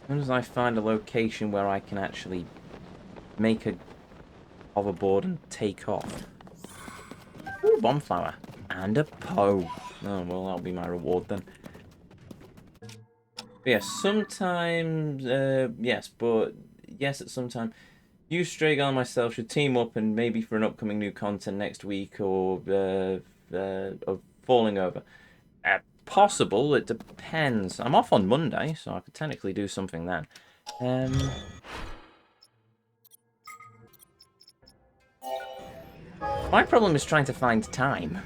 As soon as I find a location where I can actually make a hoverboard and take off. Ooh, bonflower. And a Poe. Oh, well, that'll be my reward then. But yes, sometimes, yes, but yes, at some time, you, Stragon, and myself should team up and maybe for an upcoming new content next week or of Falling Over. Possible, it depends. I'm off on Monday, so I could technically do something then. My problem is trying to find time.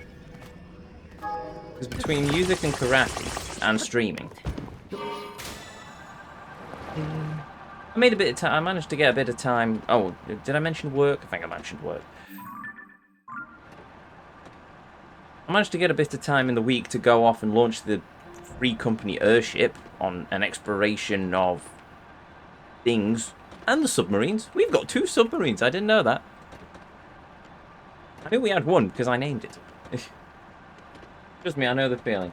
Because between music and karate and streaming, I made a bit of time. I managed to get a bit of time. Oh, did I mention work? I think I mentioned work. I managed to get a bit of time in the week to go off and launch the free company airship on an exploration of things and the submarines. We've got 2 submarines. I didn't know that. I knew we had one because I named it. Trust me, I know the feeling.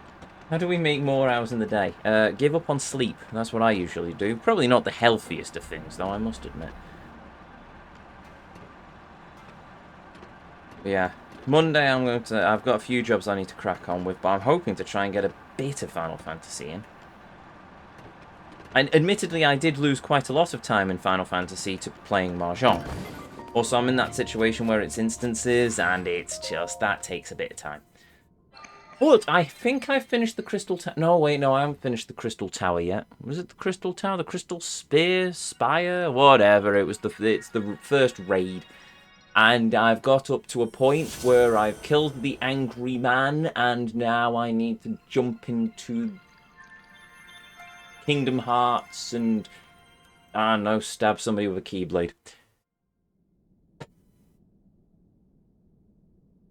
How do we make more hours in the day? Give up on sleep. That's what I usually do. Probably not the healthiest of things, though, I must admit. But yeah. Monday, I've got a few jobs I need to crack on with, but I'm hoping to try and get a bit of Final Fantasy in. And admittedly, I did lose quite a lot of time in Final Fantasy to playing Mahjong. Also, I'm in that situation where it's instances, and it's just, that takes a bit of time. But I think I finished the Crystal Tower. No, wait, no, I haven't finished the Crystal Tower yet. Was it the Crystal Tower? The Crystal Spire? Whatever, it's the first raid. And I've got up to a point where I've killed the angry man, and now I need to jump into Kingdom Hearts and, I don't know, stab somebody with a Keyblade.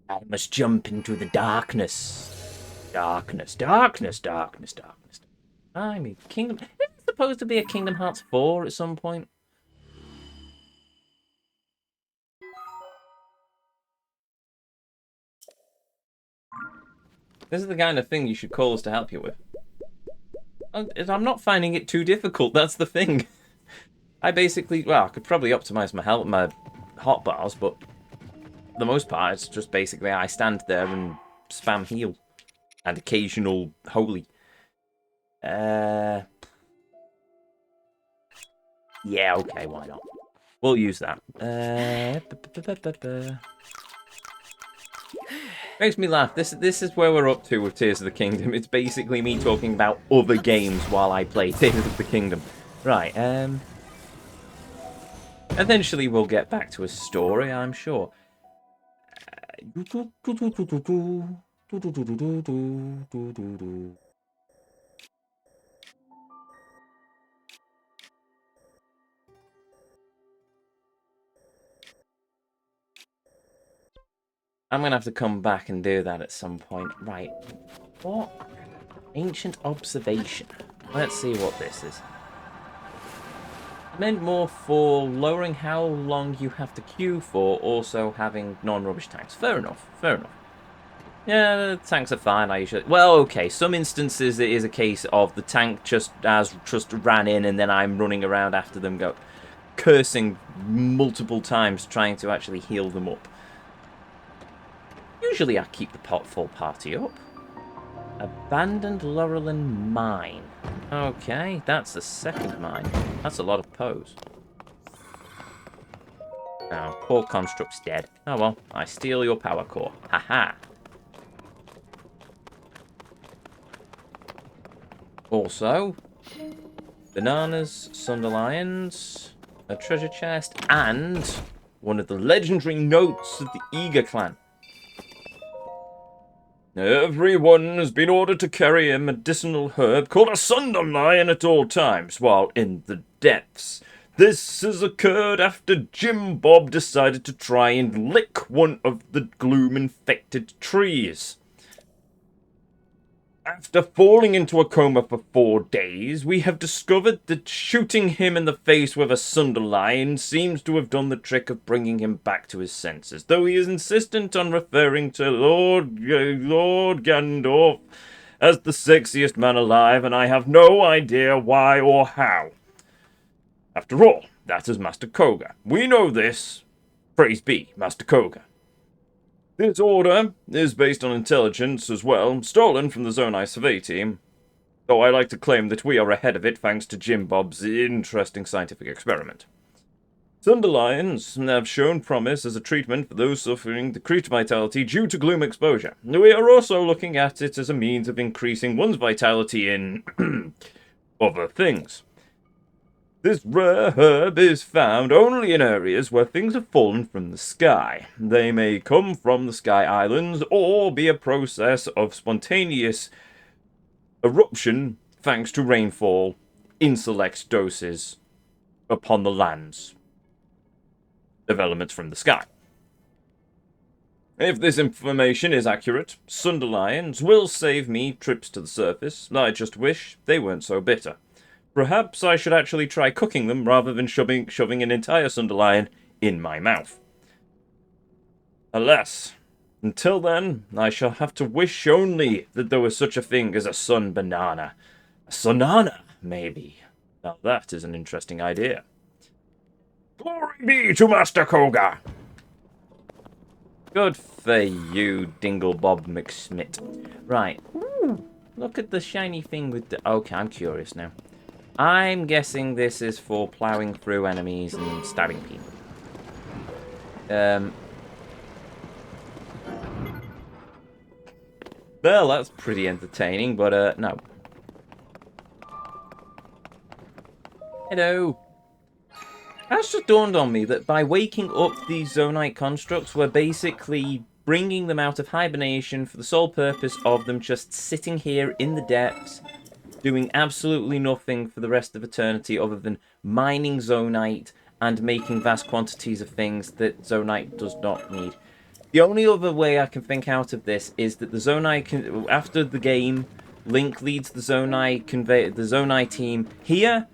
I must jump into the darkness. Darkness, darkness, darkness, darkness. I mean, Kingdom... Isn't it supposed to be a Kingdom Hearts 4 at some point? This is the kind of thing you should call us to help you with. I'm not finding it too difficult, that's the thing. I basically... Well, I could probably optimize my hotbars, but... For the most part, it's just basically I stand there and spam heal. And occasional holy. Yeah, okay, why not? We'll use that. Makes me laugh. This is where we're up to with Tears of the Kingdom. It's basically me talking about other games while I play Tears of the Kingdom. Right, eventually we'll get back to a story, I'm sure. I'm going to have to come back and do that at some point. Right. What? Ancient observation. Let's see what this is. Meant more for lowering how long you have to queue for, also having non-rubbish tanks. Fair enough, fair enough. Yeah, the tanks are fine, I usually... Well, okay, some instances it is a case of the tank just ran in and then I'm running around after them cursing multiple times trying to actually heal them up. Usually I keep the full party up. Abandoned Laurelin Mine. Okay, that's the second mine. That's a lot of Poes. Now, poor Construct's dead. Oh well, I steal your power core. Haha. Also, bananas, Sunderlions, a treasure chest, and one of the legendary notes of the Eager clan. Everyone has been ordered to carry a medicinal herb called a Sunderlion at all times while in the depths. This has occurred after Jim Bob decided to try and lick one of the gloom-infected trees. After falling into a coma for 4 days, we have discovered that shooting him in the face with a Sunderlion seems to have done the trick of bringing him back to his senses, though he is insistent on referring to Lord Gandalf as the sexiest man alive, and I have no idea why or how. After all, that is Master Koga. We know this. Praise be, Master Koga. This order is based on intelligence as well, stolen from the Zonai survey team, though I like to claim that we are ahead of it thanks to Jim Bob's interesting scientific experiment. Sunderlions have shown promise as a treatment for those suffering decreased vitality due to gloom exposure. We are also looking at it as a means of increasing one's vitality in other things. This rare herb is found only in areas where things have fallen from the sky. They may come from the Sky Islands or be a process of spontaneous eruption thanks to rainfall in select doses upon the lands of elements from the sky. If this information is accurate, Sunderlions will save me trips to the surface. I just wish they weren't so bitter. Perhaps I should actually try cooking them rather than shoving an entire Sunderlion in my mouth. Alas, until then, I shall have to wish only that there was such a thing as a sun banana. A sunana, maybe. Now that is an interesting idea. Glory be to Master Koga! Good for you, Dinglebob McSmith. Right. Ooh, look at the shiny thing with the... Okay, I'm curious now. I'm guessing this is for ploughing through enemies and stabbing people. Well, that's pretty entertaining, but no. Hello. That's just dawned on me that by waking up these Zonite constructs, we're basically bringing them out of hibernation for the sole purpose of them just sitting here in the depths, doing absolutely nothing for the rest of eternity other than mining Zonite and making vast quantities of things that Zonite does not need. The only other way I can think out of this is that the Zonite, after the game, Link leads the Zonai team here.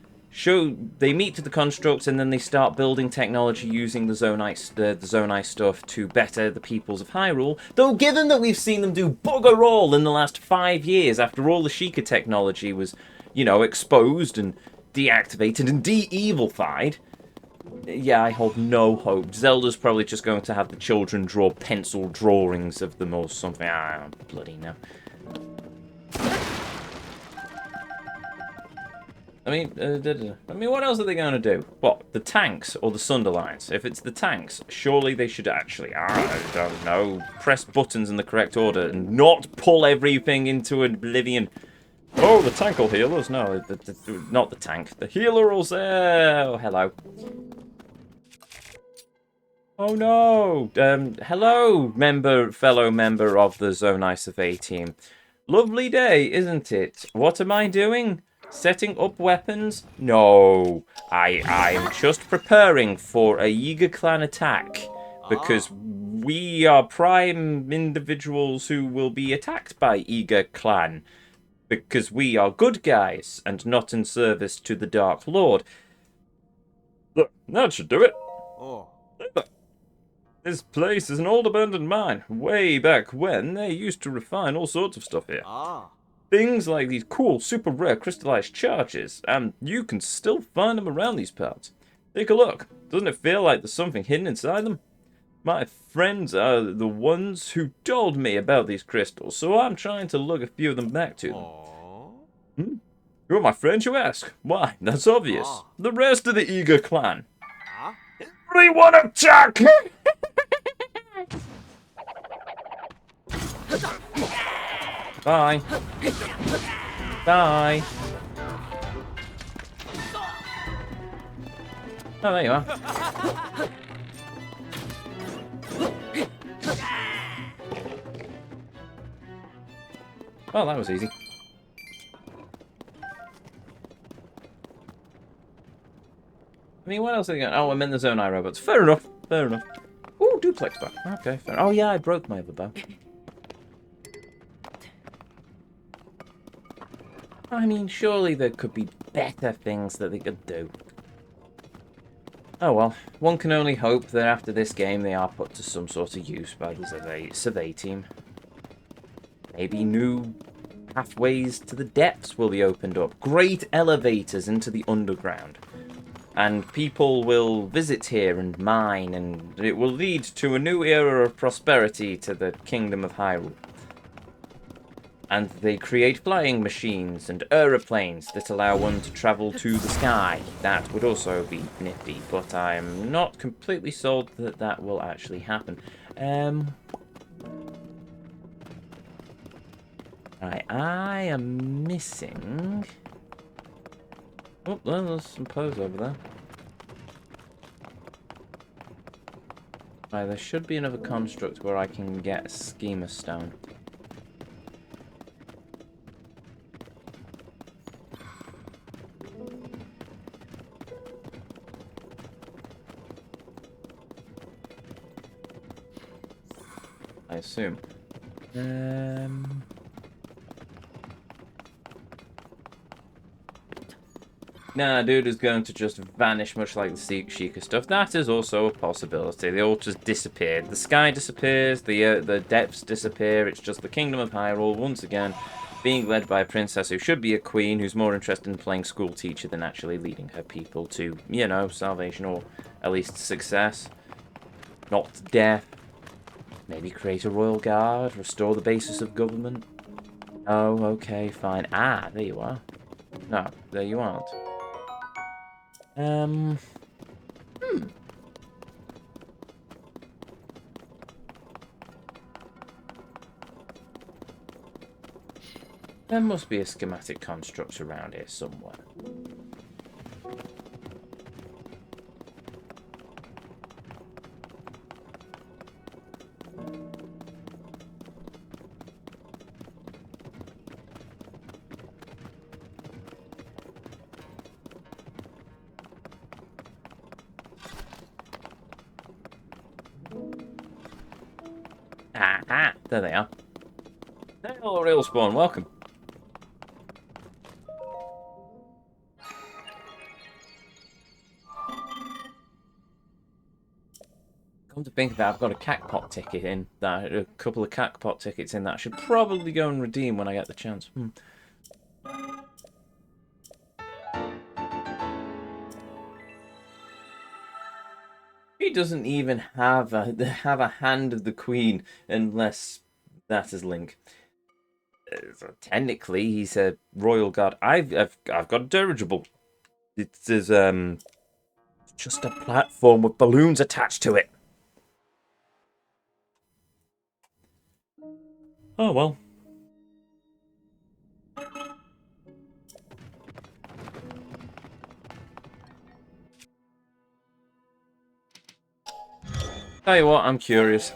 They meet to the constructs and then they start building technology using the Zonai stuff to better the peoples of Hyrule. Though given that we've seen them do bugger all in the last 5 years after all the Sheikah technology was, exposed and deactivated and de-evilified, yeah, I hold no hope. Zelda's probably just going to have the children draw pencil drawings of them or something. I don't bloody know. I mean, what else are they going to do? What, the tanks or the Sunderlions? If it's the tanks, surely they should actually, I don't know, press buttons in the correct order and not pull everything into oblivion. Oh, the tank will heal us. No, not the tank. The healer will say, oh, hello. Oh no! Hello, fellow member of the Zonai Survey team. Lovely day, isn't it? What am I doing? Setting up weapons? No. I'm just preparing for a Yiga clan attack. Because we are prime individuals who will be attacked by Yiga clan. Because we are good guys and not in service to the Dark Lord. Look, that should do it. Oh. This place is an old abandoned mine. Way back when, they used to refine all sorts of stuff here. Things like these cool, super rare crystallized charges, and you can still find them around these parts. Take a look. Doesn't it feel like there's something hidden inside them? My friends are the ones who told me about these crystals, so I'm trying to lug a few of them back to them. You're my friends, you ask? Why, that's obvious. The rest of the Yiga clan. Everyone attack! Bye. Bye. Oh, there you are. Well, that was easy. I mean, what else are they going? Oh, I'm in the Zonai robots. Fair enough. Fair enough. Ooh, duplex bow. Okay, fair. Oh, yeah, I broke my other bow. I mean, surely there could be better things that they could do. Oh well, one can only hope that after this game they are put to some sort of use by the survey team. Maybe new pathways to the depths will be opened up. Great elevators into the underground. And people will visit here and mine, and it will lead to a new era of prosperity to the Kingdom of Hyrule. And they create flying machines and aeroplanes that allow one to travel to the sky. That would also be nifty, but I'm not completely sold that that will actually happen. Right, I am missing... Oh, there's some pose over there. Right, there should be another construct where I can get a schema stone. I assume. Nah, dude is going to just vanish much like the Sheikah stuff. That is also a possibility. They all just disappeared. The sky disappears, the depths disappear. It's just the Kingdom of Hyrule, once again, being led by a princess who should be a queen, who's more interested in playing school teacher than actually leading her people to, you know, salvation or at least success. Not death. Maybe create a royal guard, restore the basis of government. Oh, okay, fine. Ah, there you are. No, there you aren't. There must be a schematic construct around here somewhere. There they are. Hello, Real Spawn, welcome. Come to think of it, I've got a Cacpot ticket in. A couple of Cacpot tickets in that I should probably go and redeem when I get the chance. He doesn't even have a hand of the Queen unless that is Link. Technically, he's a royal guard. I've got a dirigible. It is just a platform with balloons attached to it. Oh well. Tell you what, I'm curious.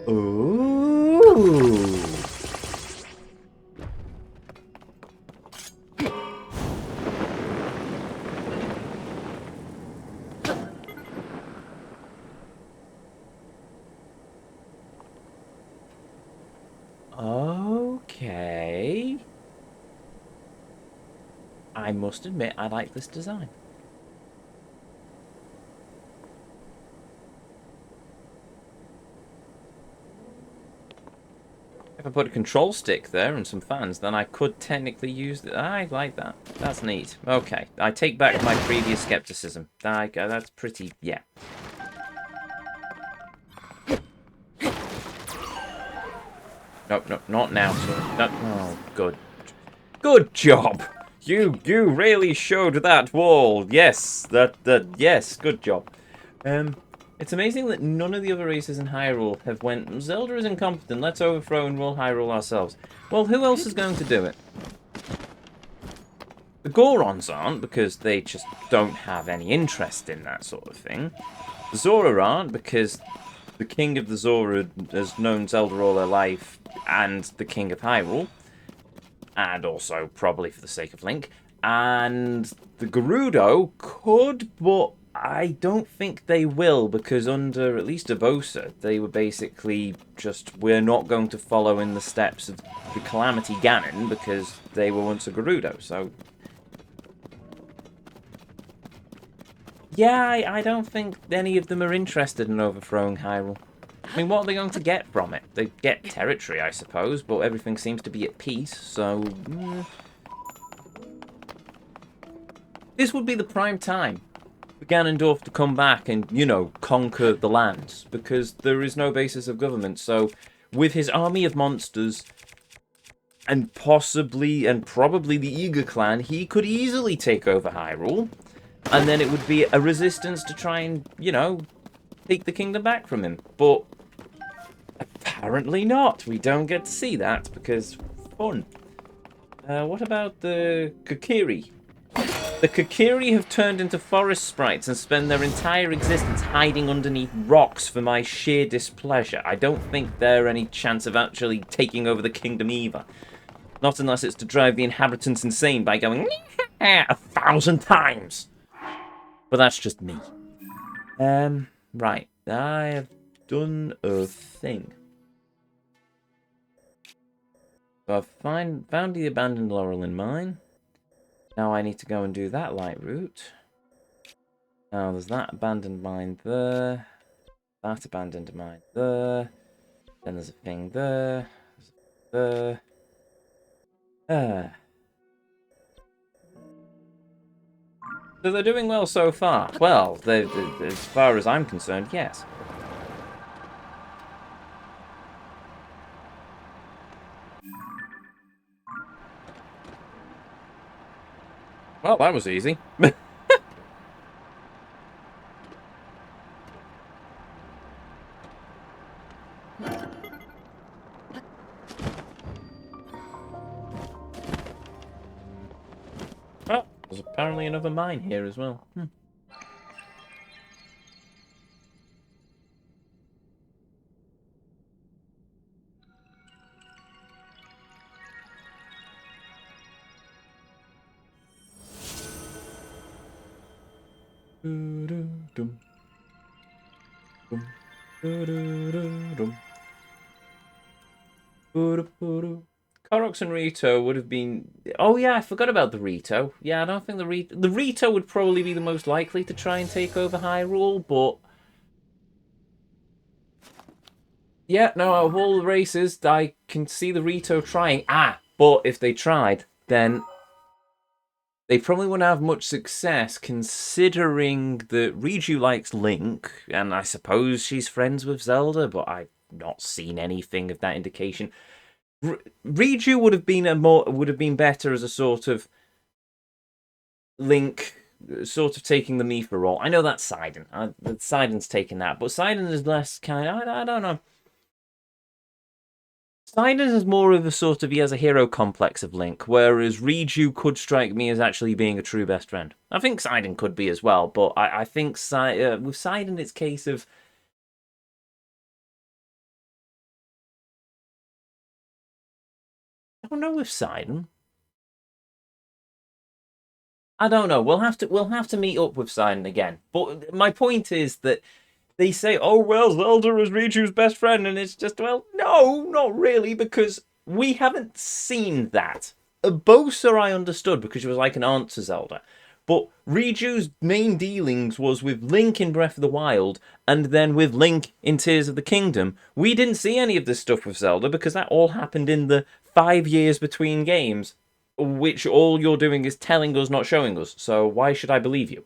Ooh. Okay. I must admit, I like this design. If I put a control stick there and some fans, then I could technically use it. I like that. That's neat. Okay, I take back my previous skepticism. That's pretty, yeah. Nope, nope, not now, sir. No, oh, good. Good job! You really showed that wall. Yes, yes, good job. It's amazing that none of the other races in Hyrule have went, Zelda is incompetent, let's overthrow and rule Hyrule ourselves. Well, who else is going to do it? The Gorons aren't, because they just don't have any interest in that sort of thing. The Zora aren't, because the King of the Zora has known Zelda all her life, and the King of Hyrule. And also, probably for the sake of Link. And the Gerudo could, but I don't think they will, because under at least Urbosa, they were basically just, we're not going to follow in the steps of the Calamity Ganon, because they were once a Gerudo, so... Yeah, I don't think any of them are interested in overthrowing Hyrule. I mean, what are they going to get from it? They get territory, I suppose, but everything seems to be at peace, so... This would be the prime time for Ganondorf to come back and, you know, conquer the lands, because there is no basis of government, so with his army of monsters, and possibly, and probably the Eager clan, he could easily take over Hyrule, and then it would be a resistance to try and, you know, take the kingdom back from him, but apparently not. We don't get to see that, because fun. What about the Kokiri? The Kokiri have turned into forest sprites and spend their entire existence hiding underneath rocks for my sheer displeasure. I don't think they're any chance of actually taking over the kingdom either. Not unless it's to drive the inhabitants insane by going 1,000 times. But that's just me. Right. I have done a thing. So I've found the abandoned laurel in mine. Now I need to go and do that light route. Now there's that abandoned mine there. That abandoned mine there. Then there's a thing there. There. So they're doing well so far. Well, as far as I'm concerned, yes. Well, that was easy. Oh, there's apparently another mine here as well. Koroks and Rito would have been... Oh yeah, I forgot about the Rito. Yeah, I don't think the Rito would probably be the most likely to try and take over Hyrule, but... Yeah, no, out of all the races, I can see the Rito trying. But if they tried, then they probably wouldn't have much success, considering that Riju likes Link, and I suppose she's friends with Zelda, but I've not seen anything of that indication. Riju would have been better as a sort of Link, sort of taking the Mipha role. I know that's Sidon. Sidon's taken that, but Sidon is less kind of, I don't know. Sidon is more of a sort of, he has a hero complex of Link, whereas Riju could strike me as actually being a true best friend. I think Sidon could be as well, but I think with Sidon it's a case of... I don't know with Sidon. I don't know. We'll have to meet up with Sidon again. But my point is that they say, oh, well, Zelda is Riju's best friend, and it's just, well, no, not really, because we haven't seen that. Urbosa I understood, because she was like an aunt to Zelda. But Riju's main dealings was with Link in Breath of the Wild, and then with Link in Tears of the Kingdom. We didn't see any of this stuff with Zelda, because that all happened in the 5 years between games, which all you're doing is telling us, not showing us. So why should I believe you?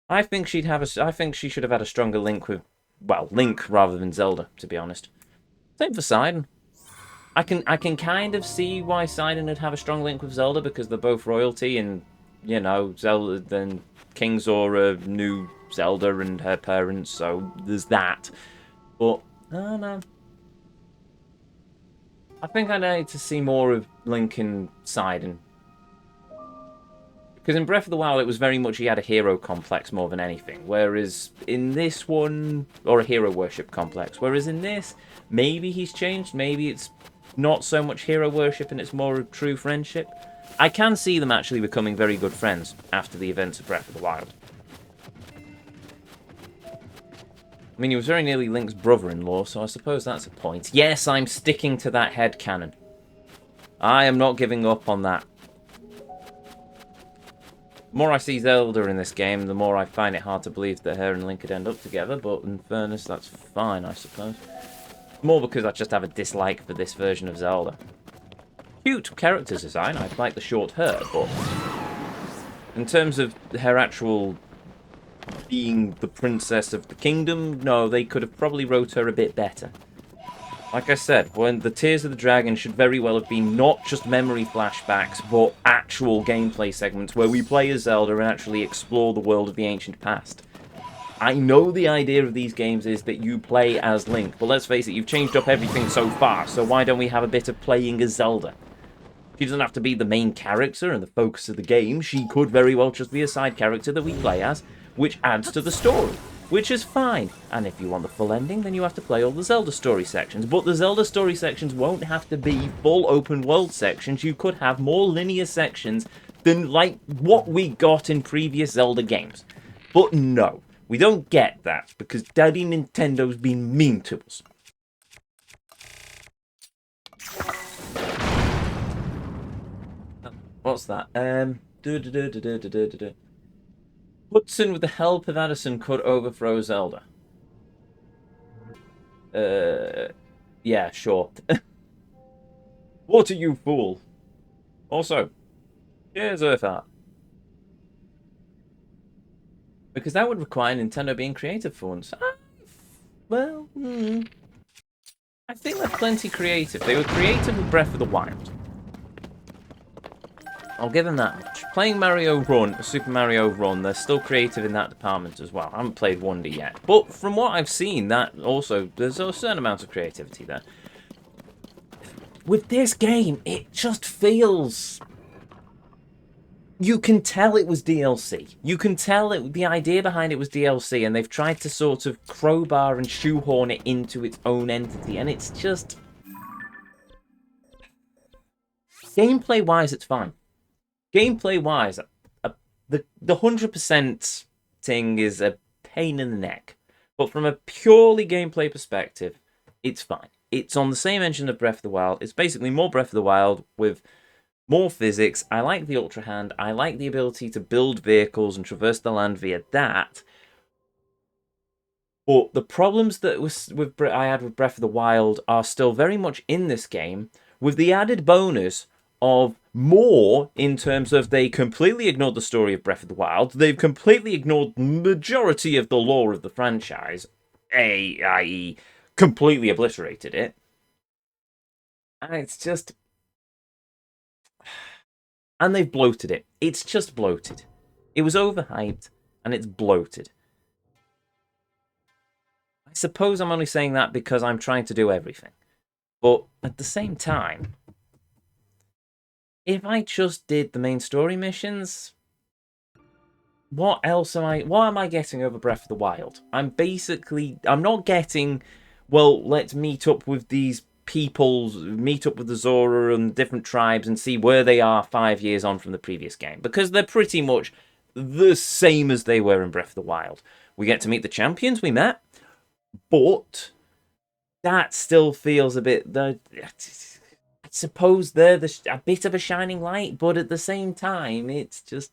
I think she should have had a stronger link with, well, Link rather than Zelda, to be honest. Same for Sidon. I can kind of see why Sidon would have a strong link with Zelda, because they're both royalty, and you know, Zelda, then King Zora knew Zelda and her parents, so there's that. But I don't know. I think I need to see more of Link and Sidon. Because in Breath of the Wild, it was very much he had a hero complex more than anything. Whereas in this one, or a hero worship complex. Whereas in this, maybe he's changed. Maybe it's not so much hero worship and it's more of true friendship. I can see them actually becoming very good friends after the events of Breath of the Wild. I mean, he was very nearly Link's brother-in-law, so I suppose that's a point. Yes, I'm sticking to that headcanon. I am not giving up on that. The more I see Zelda in this game, the more I find it hard to believe that her and Link could end up together, but in fairness, that's fine, I suppose. More because I just have a dislike for this version of Zelda. Cute character design, I like the short hair, but in terms of her actual being the princess of the kingdom, no, they could have probably wrote her a bit better. Like I said, when the Tears of the Dragon should very well have been not just memory flashbacks, but actual gameplay segments where we play as Zelda and actually explore the world of the ancient past. I know the idea of these games is that you play as Link, but let's face it, you've changed up everything so far, so why don't we have a bit of playing as Zelda? She doesn't have to be the main character and the focus of the game, she could very well just be a side character that we play as, which adds to the story. Which is fine, and if you want the full ending, then you have to play all the Zelda story sections. But the Zelda story sections won't have to be full open world sections. You could have more linear sections than like what we got in previous Zelda games. But no, we don't get that because Daddy Nintendo's been mean to us. What's that? Hudson, with the help of Addison, could overthrow Zelda. Yeah, sure. What are you, fool? Also, here's Earthart. Because that would require Nintendo being creative for once. Well, I think they're plenty creative. They were creative with Breath of the Wild. I'll give them that much. Playing Mario Run, Super Mario Run, they're still creative in that department as well. I haven't played Wonder yet. But from what I've seen, that also, there's a certain amount of creativity there. With this game, it just feels... You can tell it was DLC. You can tell the idea behind it was DLC, and they've tried to sort of crowbar and shoehorn it into its own entity, and it's just... Gameplay-wise, it's fine. Gameplay-wise, the 100% thing is a pain in the neck. But from a purely gameplay perspective, it's fine. It's on the same engine of Breath of the Wild. It's basically more Breath of the Wild with more physics. I like the Ultra Hand. I like the ability to build vehicles and traverse the land via that. But the problems that I had with Breath of the Wild are still very much in this game, with the added bonus of more in terms of they completely ignored the story of Breath of the Wild. They've completely ignored the majority of the lore of the franchise, i.e. completely obliterated it. And it's just... And they've bloated it. It's just bloated. It was overhyped, and it's bloated. I suppose I'm only saying that because I'm trying to do everything. But at the same time... If I just did the main story missions, what am I getting over Breath of the Wild? I'm not getting, well, let's meet up with these peoples, meet up with the Zora and different tribes and see where they are 5 years on from the previous game. Because they're pretty much the same as they were in Breath of the Wild. We get to meet the champions we met, but that still feels a bit... I suppose they're a bit of a shining light, but at the same time, it's just...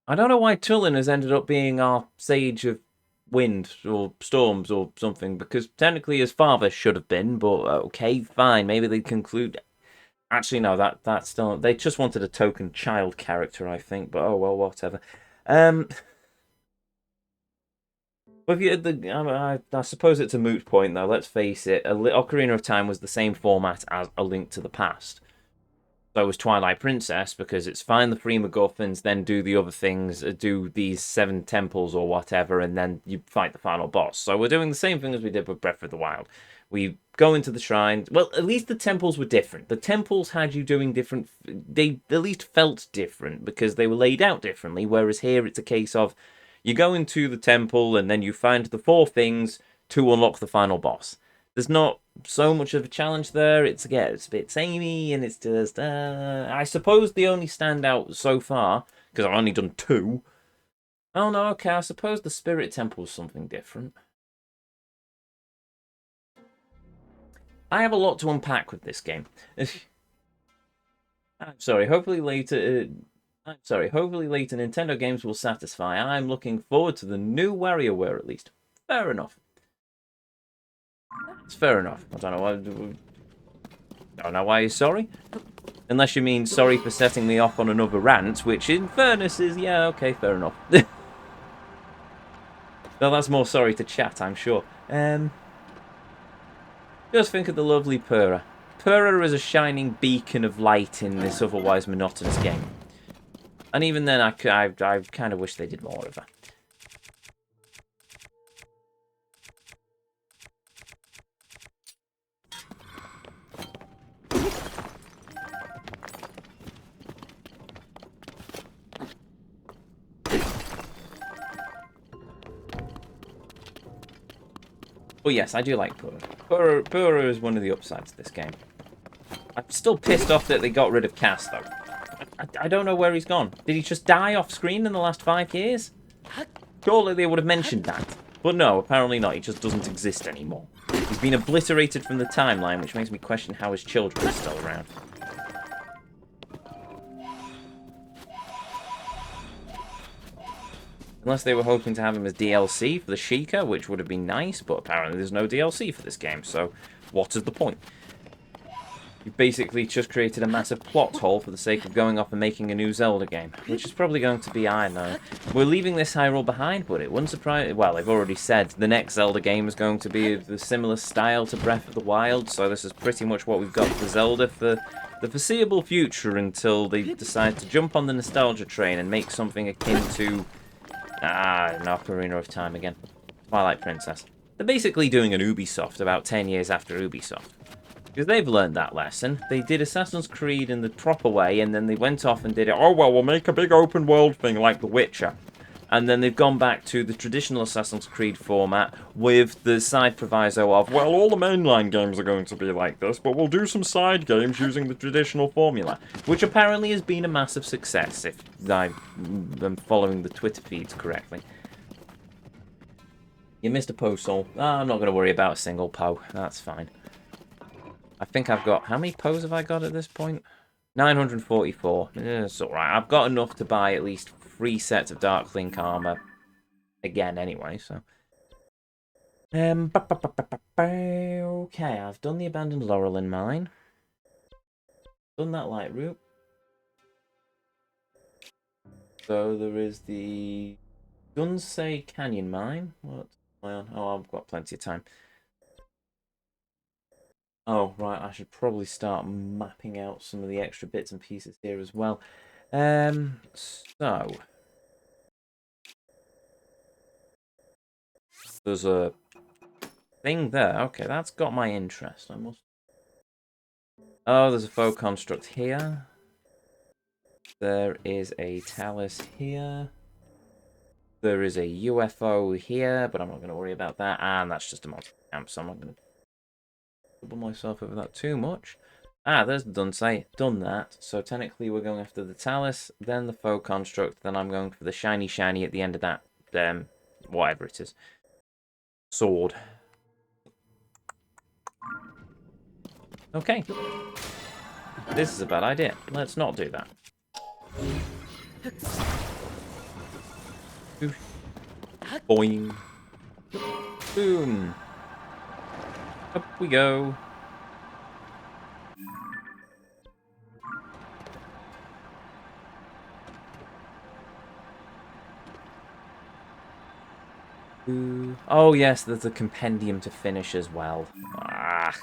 I don't know why Tulin has ended up being our Sage of Wind or Storms or something, because technically his father should have been, but okay, fine, maybe they conclude... Actually, no, that's still... They just wanted a token child character, I think, but oh well, whatever. But I suppose it's a moot point, though. Let's face it. Ocarina of Time was the same format as A Link to the Past. So was Twilight Princess, because it's find the three MacGuffins, then do the other things, do these 7 temples or whatever, and then you fight the final boss. So we're doing the same thing as we did with Breath of the Wild. We go into the shrine. Well, at least the temples were different. The temples had you doing different... They at least felt different, because they were laid out differently, whereas here it's a case of... You go into the temple and then you find the 4 things to unlock the final boss. There's not so much of a challenge there. It's again, it's a bit samey, and it's just. I suppose the only standout so far, because I've only done 2. Oh no, okay. I suppose the Spirit Temple is something different. I have a lot to unpack with this game. I'm sorry. Hopefully later. Hopefully later Nintendo games will satisfy. I'm looking forward to the new WarioWare at least. Fair enough. It's fair enough. I don't know why. Don't know why you're sorry. Unless you mean sorry for setting me off on another rant, which in fairness is, yeah, okay, fair enough. Well, that's more sorry to chat, I'm sure. Just think of the lovely Purah. Purah is a shining beacon of light in this otherwise monotonous game. And even then, I kind of wish they did more of her. But yes, I do like Purah. Purah is one of the upsides of this game. I'm still pissed off that they got rid of Cass, though. I don't know where he's gone. Did he just die off screen in the last 5 years? Surely they would have mentioned that. But no, apparently not. He just doesn't exist anymore. He's been obliterated from the timeline, which makes me question how his children are still around. Unless they were hoping to have him as DLC for the Sheikah, which would have been nice, but apparently there's no DLC for this game, so what is the point? You basically just created a massive plot hole for the sake of going off and making a new Zelda game, which is probably going to be, I don't know. We're leaving this Hyrule behind, but it wouldn't surprise... Well, they've already said the next Zelda game is going to be of a similar style to Breath of the Wild, so this is pretty much what we've got for Zelda for the foreseeable future until they decide to jump on the nostalgia train and make something akin to... Ocarina of Time again. Twilight Princess. They're basically doing an Ubisoft about 10 years after Ubisoft. Because they've learned that lesson. They did Assassin's Creed in the proper way, and then they went off and did it, oh, well, we'll make a big open world thing like The Witcher. And then they've gone back to the traditional Assassin's Creed format with the side proviso of, well, all the mainline games are going to be like this, but we'll do some side games using the traditional formula. Which apparently has been a massive success, if I'm following the Twitter feeds correctly. You missed a Poe Soul. I'm not going to worry about a single Poe. That's fine. I think I've got... How many Poes have I got at this point? 944. It's alright. I've got enough to buy at least 3 sets of Dark Link armor. Again, anyway, so... Okay, I've done the Abandoned Laurel in mine. Done that light route. So there is the Dunsey Canyon mine. What am I on? Oh, I've got plenty of time. Oh, right, I should probably start mapping out some of the extra bits and pieces here as well. So... There's a thing there. Okay, that's got my interest. I must... Oh, there's a faux construct here. There is a talus here. There is a UFO here, but I'm not going to worry about that. And that's just a monster camp, so I'm not going to trouble myself over that too much. Ah, there's the Dunsey. Done that. So technically we're going after the talus, then the faux construct, then I'm going for the shiny at the end of that, whatever it is. Sword. Okay. This is a bad idea. Let's not do that. Boing. Boom. Up we go. Ooh. Oh yes, there's a compendium to finish as well. I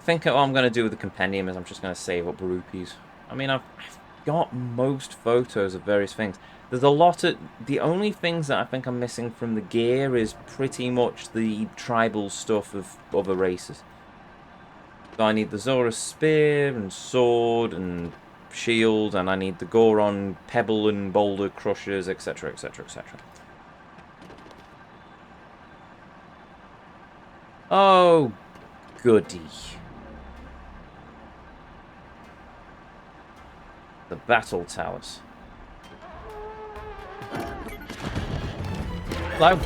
think what I'm going to do with the compendium is I'm just going to save up rupees. I mean, I've got most photos of various things. There's a lot of... The only things that I think I'm missing from the gear is pretty much the tribal stuff of other races. So I need the Zora spear and sword and shield, and I need the Goron pebble and boulder crushers, etc, etc, etc. Oh, goody. The battle towers. Hello.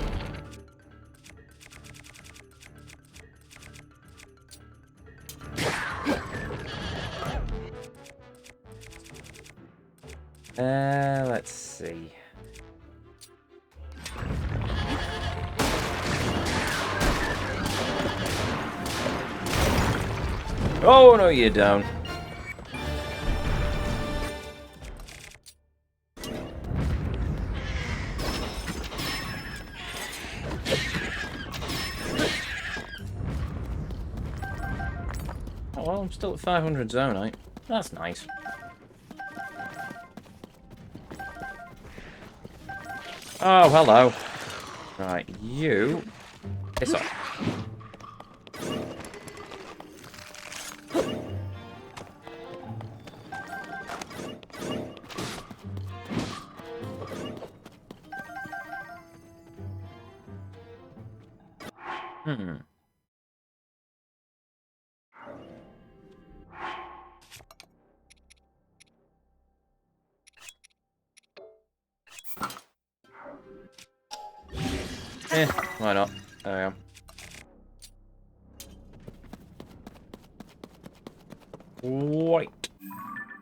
Let's see. Oh, no, you don't. Oh, well, I'm still at 500 zonite. That's nice. Oh, hello. Right, you... Piss off. Hmm. Why not? There we go. Right.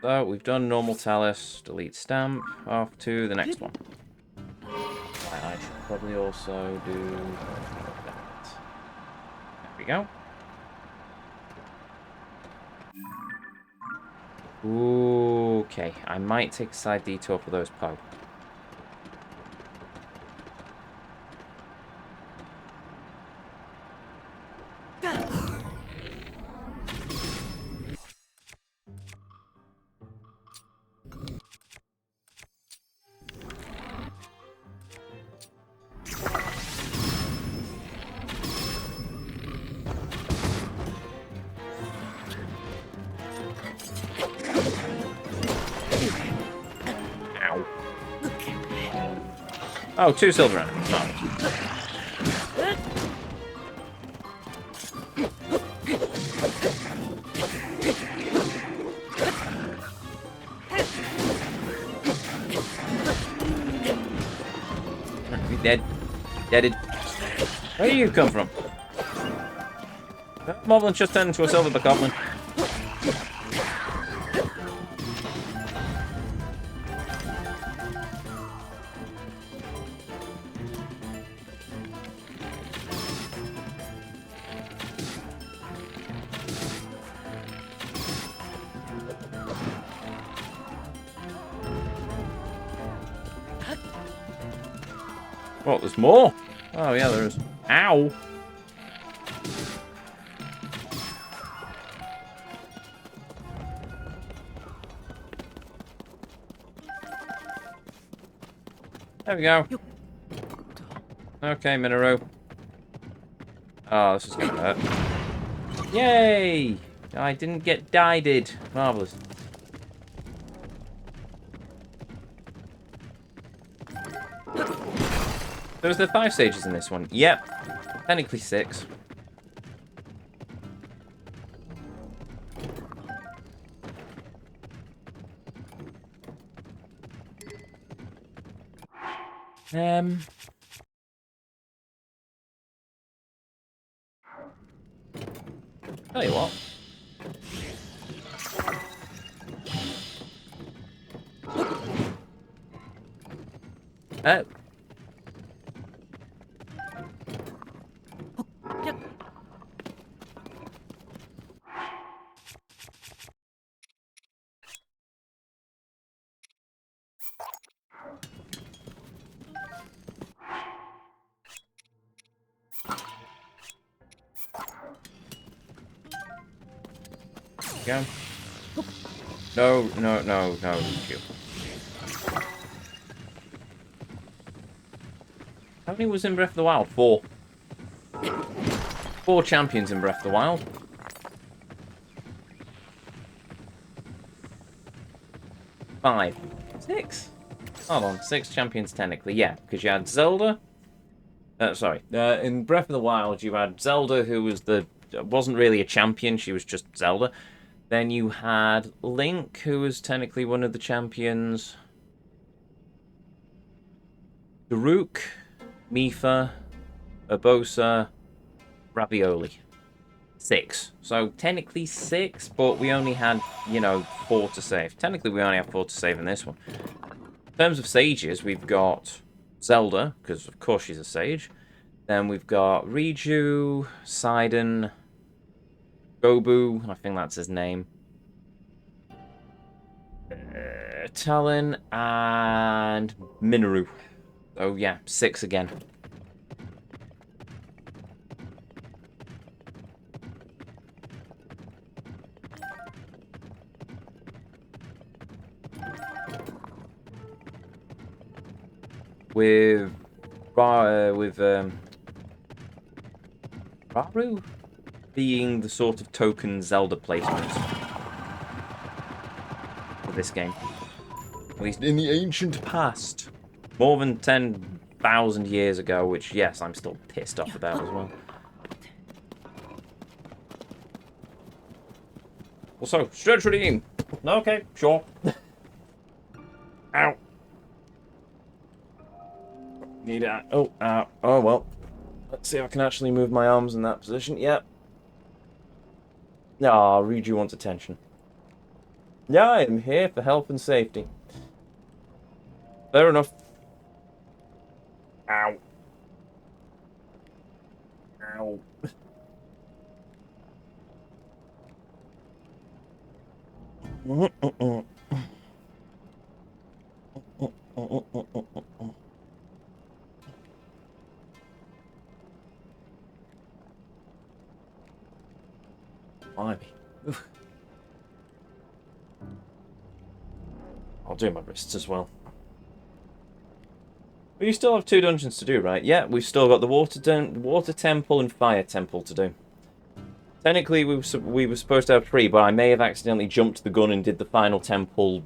So, we've done normal talus, delete stamp, off to the next one. I should probably also do that. There we go. Okay, I might take a side detour for those Poe. Oh, 2 silver enemies. Oh. Dead. Deaded. Where do you come from? That Moblin just turned into a silverback goblin. Oh, there's more. Oh, yeah, there is. Ow. There we go. Okay, Minoru. Oh, this is gonna hurt. Yay! I didn't get dyed. Marvellous. There's the 5 stages in this one. Yep. Technically 6. Tell you what. Oh. Go. No, no, no, no, you. How many was in Breath of the Wild? 4. 4 champions in Breath of the Wild. 5. 6. Hold on, 6 champions technically, yeah, because you had Zelda, Sorry. In Breath of the Wild, you had Zelda, who wasn't really a champion. She was just Zelda. Then you had Link, who was technically one of the champions. Daruk, Mipha, Urbosa, Ravioli. 6. So technically 6, but we only had, 4 to save. Technically, we only have 4 to save in this one. In terms of sages, we've got Zelda, because of course she's a sage. Then we've got Riju, Sidon, Gobu, I think that's his name. Talon, and Minoru. Oh yeah, 6 again. With Raru being the sort of token Zelda placement for this game. At least in the ancient past. More than 10,000 years ago, which, yes, I'm still pissed off about as well. Also, stretch redeem! Okay, sure. Ow. Need that. Oh, oh, well. Let's see if I can actually move my arms in that position. Yep. Ah, Riju wants attention. Yeah, I am here for health and safety. Fair enough. Ow. Ow. Blimey. I'll do my wrists as well. But you still have 2 dungeons to do, right? Yeah, we've still got the water temple and fire temple to do. Technically, we were supposed to have 3, but I may have accidentally jumped the gun and did the final temple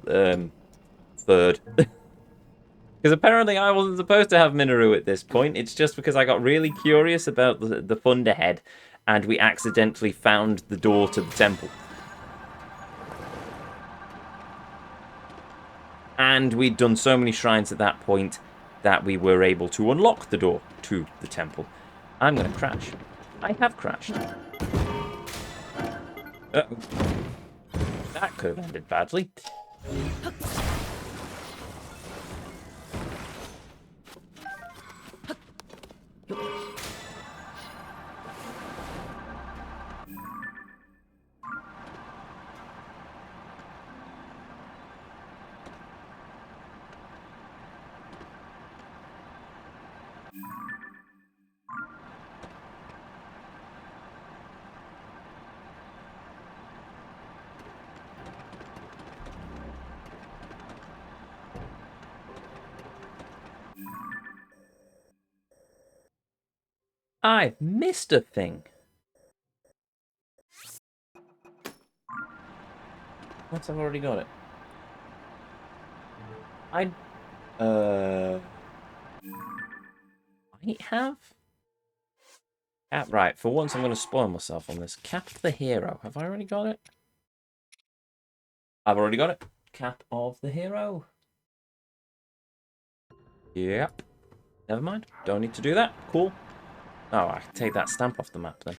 third. Because apparently I wasn't supposed to have Minoru at this point. It's just because I got really curious about the fund ahead, and we accidentally found the door to the temple. And we'd done so many shrines at that point that we were able to unlock the door to the temple. I'm going to crash. I have crashed. Uh-oh. That could have ended badly. I've missed a thing. What? I've already got it. I might have? Right, for once I'm going to spoil myself on this. Cap the hero. Have I already got it? I've already got it. Cap of the hero. Yep. Never mind. Don't need to do that. Cool. Oh, I can take that stamp off the map then.